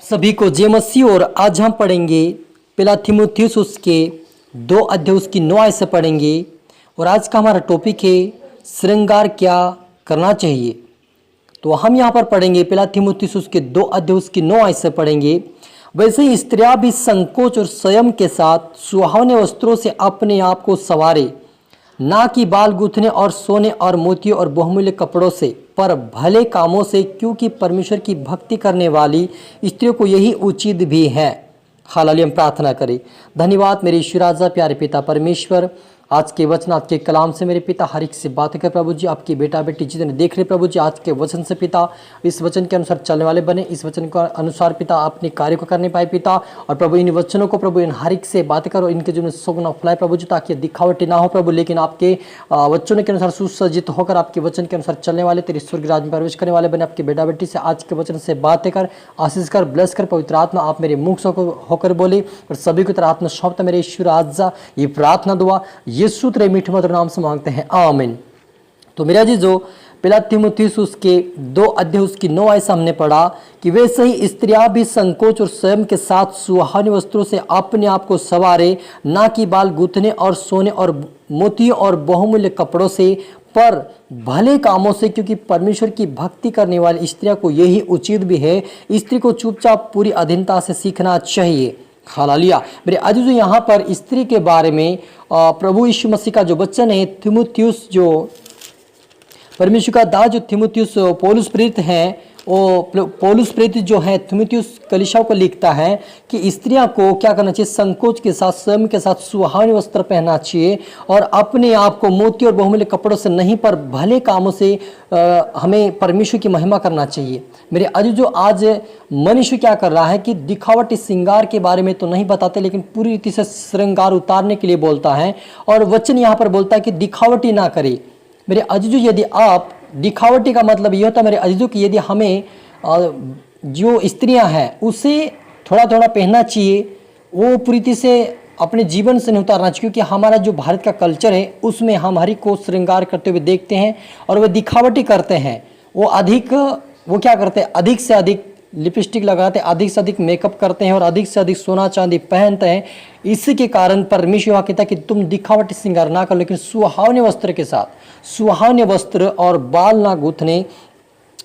सभी को जय मसीह। और आज हम पढ़ेंगे पहला तीमुथियुस उसके 2 अध्याय उसकी 9 आयत से पढ़ेंगे। और आज का हमारा टॉपिक है श्रृंगार क्या करना चाहिए। तो हम यहाँ पर पढ़ेंगे पहला तीमुथियुस उसके 2 अध्याय उसकी 9 आयत से पढ़ेंगे। वैसे ही स्त्रियां भी संकोच और संयम के साथ सुहावने वस्त्रों से अपने आप को संवारे, ना कि बाल गूंथने और सोने और मोतियों और बहुमूल्य कपड़ों से, पर भले कामों से, क्योंकि परमेश्वर की भक्ति करने वाली स्त्रियों को यही उचित भी है। हालेलुया। हम प्रार्थना करें। धन्यवाद मेरे ईश्वर राजा, प्यारे पिता परमेश्वर, आज के वचन आज के कलाम से मेरे पिता हर एक से बात कर प्रभु जी। आपके बेटा बेटी जितने देख रहे प्रभु जी, आज के वचन से पिता इस वचन के अनुसार चलने वाले बने, इस वचन के अनुसार पिता अपने कार्य को करने पाए पिता। और प्रभु इन वचनों को प्रभु इन हर एक से बात करो, इनके जीवन में सुगुना फैलाए प्रभु जी, ताकि दिखावटी ना हो प्रभु, लेकिन आपके वचनों के अनुसार सुसज्जित होकर आपके वचन के अनुसार चलने वाले तेरे स्वर्ग राज्य में प्रवेश करने वाले बने। आपके बेटा बेटी से आज के वचन से बातें कर, आशीष कर, ब्लेस कर। पवित्र आत्मा आप मेरे मुख से होकर बोले और सभी को तेरा आत्मा सौंपता मेरे ईश्वर राजा। ये प्रार्थना दुआ यीशु तेरे मीठे मधुर नाम से मांगते हैं, आमीन। तो मेरा जी जो पहला तीमुथियुस उसके 2 अध्याय उसकी 9 आयत से हमने पढ़ा कि वैसे ही स्त्रियां भी संकोच और स्वयं के साथ सुहावने वस्त्रों से अपने आप को संवारे, ना कि बाल गूंथने और सोने और मोतियों और बहुमूल्य कपड़ों से, पर भले कामों से, क्योंकि परमेश्वर की भक्ति करने वाली स्त्रियों को यही उचित भी है। स्त्री को चुपचाप पूरी अधीनता से सीखना चाहिए। हालेलुया। मेरे अजीजों, यहाँ पर स्त्री के बारे में प्रभु यीशु मसीह का जो वचन है, तीमुथियुस जो परमेश्वर का दास जो तीमुथियुस पौलुस प्रेरित हैं, वो पौलुस प्रेरित जो है तीमुथियुस कलीसियाओं को लिखता है कि स्त्रियां को क्या करना चाहिए, संकोच के साथ स्वयं के साथ सुहावने वस्त्र पहनना चाहिए और अपने आप को मोती और बहुमूल्य कपड़ों से नहीं, पर भले कामों से हमें परमेश्वर की महिमा करना चाहिए। मेरे अजीजों, आज मनुष्य क्या कर रहा है कि दिखावटी श्रृंगार के बारे में तो नहीं बताते, लेकिन पूरी रीति से श्रृंगार उतारने के लिए बोलता है। और वचन यहाँ पर बोलता है कि दिखावटी ना करे। मेरे अजीजों, यदि आप दिखावटी का मतलब ये होता है मेरे अजीजों कि यदि हमें जो स्त्रियां हैं उसे थोड़ा थोड़ा पहनना चाहिए, वो पूरी तरह से अपने जीवन से नहीं उतारना चाहिए, क्योंकि हमारा जो भारत का कल्चर है उसमें हम हर एक को श्रृंगार करते हुए देखते हैं और वे दिखावटी करते हैं। वो क्या करते हैं, अधिक से अधिक लिपस्टिक लगाते हैं, अधिक से अधिक मेकअप करते हैं और अधिक से अधिक सोना चांदी पहनते हैं। इसी के कारण परमेश्वर वहाँ कहता है कि तुम दिखावटी श्रृंगार ना करो, लेकिन सुहावने वस्त्र के साथ, सुहावने वस्त्र और बाल ना गूंथने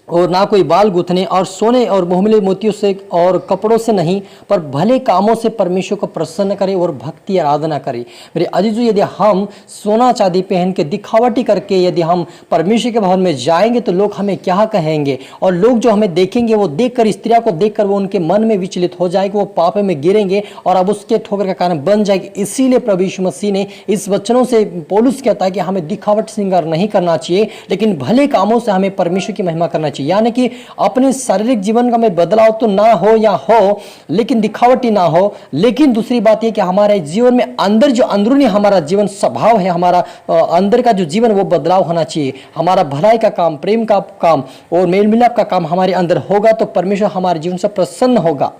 और ना कोई बाल गूंथने और सोने और बहुमूल्य मोतियों से और कपड़ों से नहीं, पर भले कामों से परमेश्वर को प्रसन्न करें और भक्ति आराधना करें। मेरे अजीजों, यदि हम सोना चांदी पहन के दिखावटी करके यदि हम परमेश्वर के भवन में जाएंगे तो लोग हमें क्या कहेंगे, और लोग जो हमें देखेंगे वो देखकर, स्त्रियों को देखकर वो उनके मन में विचलित हो जाएगी, वो पाप में गिरेंगे और अब उसके ठोकर का कारण बन जाएगी। इसीलिए प्रभु यीशु मसीह ने इस वचनों से पौलुस कहता है कि हमें दिखावट श्रृंगार नहीं करना चाहिए, लेकिन भले कामों से हमें परमेश्वर की महिमा करना चाहिए। यानी कि अपने शारीरिक जीवन का में बदलाव तो ना हो या हो, लेकिन दिखावटी ना हो। लेकिन दूसरी बात यह कि हमारे जीवन में अंदर जो अंदरूनी हमारा जीवन स्वभाव है, हमारा अंदर का जो जीवन वो बदलाव होना चाहिए। हमारा भलाई का काम, प्रेम का काम और मेल मिलाप का काम हमारे अंदर होगा तो परमेश्वर हमारे जीवन से प्रसन्न होगा।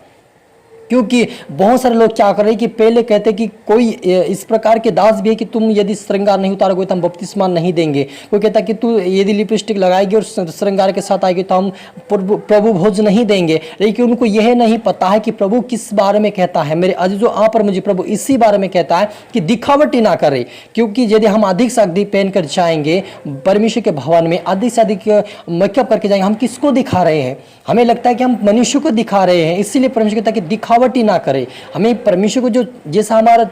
क्योंकि बहुत सारे लोग क्या कर रहे हैं कि पहले कहते कि कोई इस प्रकार के दास भी है कि तुम यदि श्रृंगार नहीं उतारोगे तो हम बपतिस्मा नहीं देंगे। कोई कहता कि तू यदि लिपस्टिक लगाएगी और श्रृंगार के साथ आएगी तो हम प्रभु भोज नहीं देंगे। लेकिन उनको यह नहीं पता है कि प्रभु किस बारे में कहता है। मेरे अजीजों, यहाँ पर मुझे प्रभु इसी बारे में कहता है कि दिखावटी ना करे, क्योंकि यदि हम अधिक से अधिक पहन कर जाएंगे परमेश्वर के भवन में, अधिक से अधिक मेकअप करके जाएंगे, हम किसको दिखा रहे हैं? हमें लगता है कि हम मनुष्य को दिखा रहे हैं। इसीलिए परमेश्वर कहता है कि दिखावटी ना करे। हमें परमेश्वर को जो जैसा हमारा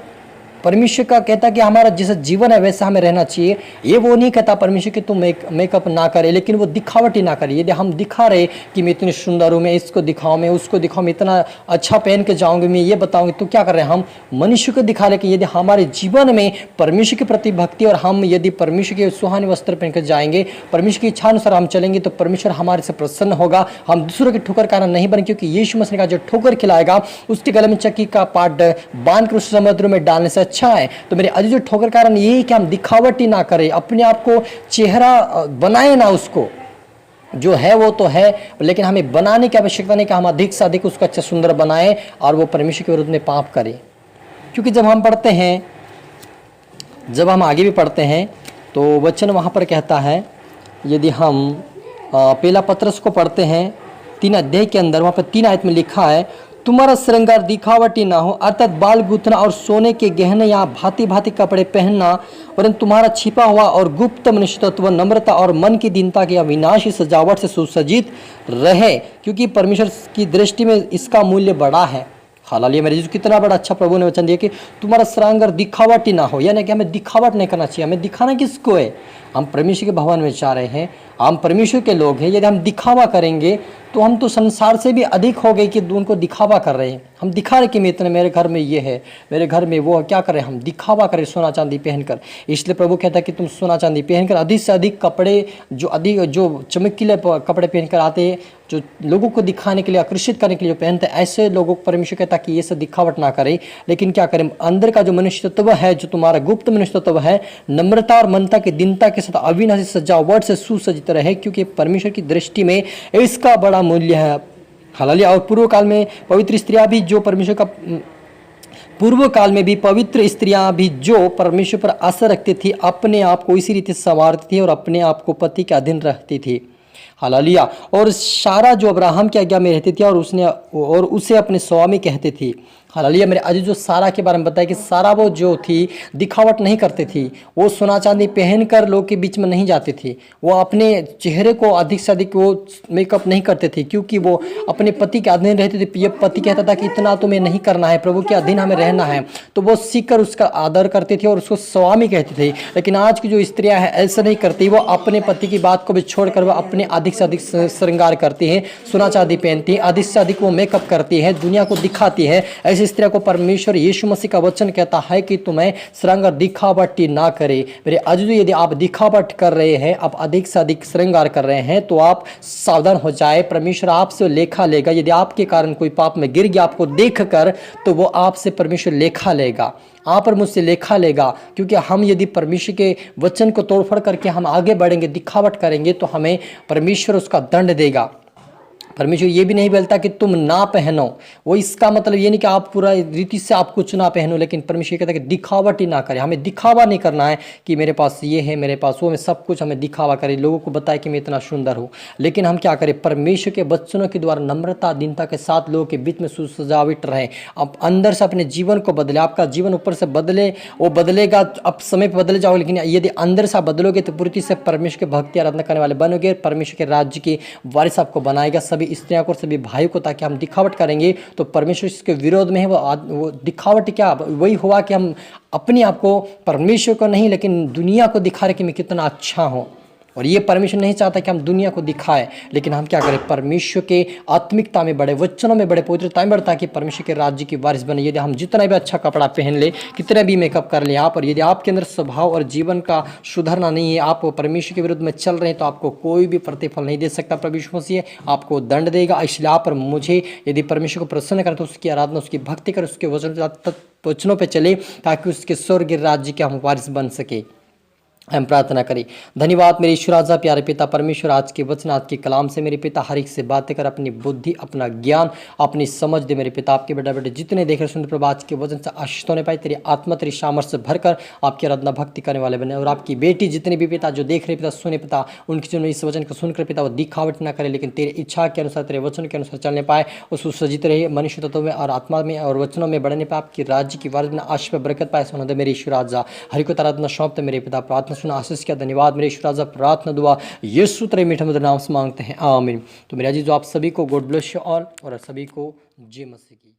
परमेश्वर का कहता है कि हमारा जैसा जीवन है वैसा हमें रहना चाहिए। ये वो नहीं कहता परमेश्वर कि तुम मेकअप ना करे, लेकिन वो दिखावटी ना करे। यदि हम दिखा रहे कि मैं इतनी सुंदर हूँ, मैं इसको दिखाऊं, मैं उसको दिखाऊं, मैं इतना अच्छा पहन के जाऊंगी, मैं ये बताऊंगी, तो क्या कर रहे हैं? हम मनुष्य को दिखा रहे कि यदि हमारे जीवन में परमेश्वर के प्रति भक्ति और हम यदि परमेश्वर के सुहाने वस्त्र पहन कर जाएंगे, परमेश्वर की इच्छा अनुसार हम चलेंगे तो परमेश्वर हमारे से प्रसन्न होगा। हम दूसरों के ठोकर कारण नहीं बने, क्योंकि यीशु मसीह का जो ठोकर खिलाएगा उसके गले में चक्की का पाट बांध कर उस समुद्र में डालने से अच्छा है। तो मेरे अजीजों, ठोकर कारण यही कि हम दिखावटी ना करें, अपने आप को चेहरा बनाए ना, उसको जो है वो तो है, लेकिन हमें बनाने की आवश्यकता नहीं कि हम अधिक से अधिक उसको अच्छा सुंदर बनाएं और वो परमेश्वर के विरुद्ध में पाप करें। क्योंकि जब हम पढ़ते हैं, जब हम आगे भी पढ़ते हैं तो वचन वहाँ पर कहता है, यदि हम पहला पत्रस को पढ़ते हैं 3 अध्याय के अंदर वहाँ पर 3 आयत में लिखा है, तुम्हारा श्रृंगार दिखावटी ना हो, अर्थात बाल गूंथना और सोने के गहने या भांति भांति कपड़े पहनना, वरन तुम्हारा छिपा हुआ और गुप्त मनुष्यत्व नम्रता और मन की दीनता की अविनाशी सजावट से सुसज्जित रहे, क्योंकि परमेश्वर की दृष्टि में इसका मूल्य बड़ा है। हालांकि मेरे जीसस, कितना बड़ा अच्छा प्रभु ने वचन दिया कि तुम्हारा श्रृंगार दिखावटी ना हो, यानी कि हमें दिखावट नहीं करना चाहिए। हमें दिखाना किसको है? हम परमेश्वर के भवन में जा रहे हैं, हम परमेश्वर के लोग हैं। यदि हम दिखावा करेंगे तो हम तो संसार से भी अधिक हो गए कि उनको दिखावा कर रहे हैं। हम दिखा रहे कि इतने मेरे घर में ये है, मेरे घर में वो है, क्या करें? हम दिखावा करें सोना चांदी पहनकर। इसलिए प्रभु कहता है कि तुम सोना चांदी पहनकर अधिक से अधिक कपड़े जो चमकीले कपड़े पहनकर आते हैं, जो लोगों को दिखाने के लिए, आकर्षित करने के लिए जो पहनते हैं, ऐसे लोगों को परमेश्वर कहता है कि ये सब दिखावट ना करें, लेकिन क्या करें? अंदर का जो मनुष्य तत्व है, जो तुम्हारा गुप्त मनुष्य तत्व है, नम्रता और मनता की दीनता के साथ अविनाशी सजावट से सुसज्जित रहे, क्योंकि परमेश्वर की दृष्टि में इसका बड़ा मूल्य है। हालांकि और पूर्व काल में पवित्र स्त्रियां भी जो परमेश्वर का पूर्व काल में भी पवित्र स्त्रियां भी जो परमेश्वर पर आशा रखती थी, अपने आप को इसी रीति संवारती थी और अपने आप को पति के अधीन रखती थी। हालेलुया। और सारा जो अब्राहम की आज्ञा में रहती थी और उसे अपने स्वामी कहते थी। हालेलुया। मेरे आज जो सारा के बारे में बताया कि सारा वो जो थी दिखावट नहीं करती थी, वो सोना चांदी पहनकर लोग के बीच में नहीं जाती थी, वो अपने चेहरे को अधिक से अधिक वो मेकअप नहीं करते थे, क्योंकि वो अपने पति के अधीन रहते थे। ये पति कहता था कि इतना तुम्हें नहीं करना है, प्रभु के अधीन हमें रहना है, तो वो सीखकर उसका आदर करते थे और उसको स्वामी कहते थे। लेकिन आज की जो स्त्रियां हैं ऐसा नहीं करती, वो अपने पति की बात को भी छोड़कर वो अपने अधिक से अधिक श्रृंगार करती हैं, सोना चांदी पहनती हैं, अधिक से अधिक वो मेकअप करती है, दुनिया को दिखाती है। ऐसी स्त्रियों को परमेश्वर यीशु मसीह का वचन कहता है कि तुम्हें श्रृंगार दिखावटी ना करे। मेरे आज यदि आप दिखावट कर रहे हैं, आप अधिक से अधिक श्रृंगार कर रहे हैं, तो आप सावधान हो जाए, परमेश्वर आपसे लेखा लेगा। यदि आपके कारण कोई पाप में गिर गया आपको देखकर, तो वो आपसे परमेश्वर लेखा लेगा, आप और मुझसे लेखा लेगा। क्योंकि हम यदि परमेश्वर के वचन को तोड़फोड़ करके हम आगे बढ़ेंगे, दिखावट करेंगे, तो हमें परमेश्वर उसका दंड देगा। परमेश्वर ये भी नहीं बोलता कि तुम ना पहनो, वो इसका मतलब ये नहीं कि आप पूरा रीति से आप कुछ ना पहनो, लेकिन परमेश्वर कहता है कि दिखावट ही ना करें। हमें दिखावा नहीं करना है कि मेरे पास ये है, मेरे पास वो, में सब कुछ हमें दिखावा करें, लोगों को बताए कि मैं इतना सुंदर हूँ। लेकिन हम क्या करें? परमेश्वर के वचनों के द्वारा नम्रता दीनता के साथ लोगों के बीच में सुसजावट रहे। आप अंदर से अपने जीवन को बदले, आपका जीवन ऊपर से बदले, वो बदलेगा, अब समय पर बदले जाओ, लेकिन यदि अंदर से आप बदलोगे तो पूरी से परमेश्वर के भक्ति आराधना करने वाले बनोगे, परमेश्वर के राज्य के वारिस आपको बनाएगा, सभी स्त्रियों को, सभी भाइयों को। ताकि हम दिखावट करेंगे तो परमेश्वर इसके विरोध में है। वो दिखावट क्या वही हुआ कि हम अपने आप को, परमेश्वर को नहीं लेकिन दुनिया को दिखा रहे कि मैं कितना अच्छा हूं। और ये परमेश्वर नहीं चाहता कि हम दुनिया को दिखाएं, लेकिन हम क्या करें? परमेश्वर के आत्मिकता में बढ़े, वचनों में बढ़े, पवित्रता में बढ़े, ताकि परमेश्वर के राज्य की वारिस बने। यदि हम जितना भी अच्छा कपड़ा पहन ले, कितना भी मेकअप कर ले आप, और यदि आपके अंदर स्वभाव और जीवन का सुधरना नहीं है, आप परमेश्वर के विरुद्ध में चल रहे हैं, तो आपको कोई भी प्रतिफल नहीं दे सकता। परमेश्वर मसीह आपको दंड देगा। इसलिए आप और मुझे यदि परमेश्वर को प्रसन्न करें तो उसकी आराधना, उसकी भक्ति करें, उसके वचनों पर चले, ताकि उसके स्वर्ग राज्य के हम वारिस बन सके। हम प्रार्थना करें। धन्यवाद मेरे ईश्वर राजा प्यारे पिता परमेश्वर, आज के वचन, आज के कलाम से मेरे पिता हर एक से बातें कर, अपनी बुद्धि, अपना ज्ञान, अपनी समझ दे मेरे पिता। आपके बेटा बेटे जितने देख रहे सुन प्रभु, आज के वचन से आशीष होने पाए, तेरी आत्मा तेरी सामर्थ्य से भरकर आपकी आराधना भक्ति करने वाले बने। और आपकी बेटी जितने भी पिता जो देख रहे पिता, सुने पिता, उनकी जो इस वचन को सुनकर पिता वो दिखावट ना करे, लेकिन तेरी इच्छा के अनुसार, तेरे वचन के अनुसार चलने पाए, और सुसज्जित रहे मनुष्य तत्व में और आत्मा में और वचनों में बढ़ने पाए, आपकी राज्य की वारिस में आशीष पे बरकत पाए। सुना दे मेरे ईश्वर राजा, हरि को आराधना सौंपते मेरे पिता। प्रार्थना सुना, आशीष किया, धन्यवाद मेरे ईश्वर राजा। प्रार्थना दुआ यीशु तेरे मीठे मधुर नाम से मांगते हैं, आमीन। तो मेरा जी जो आप सभी को गॉड ब्लेस यू ऑल, और सभी को जय मसीह की।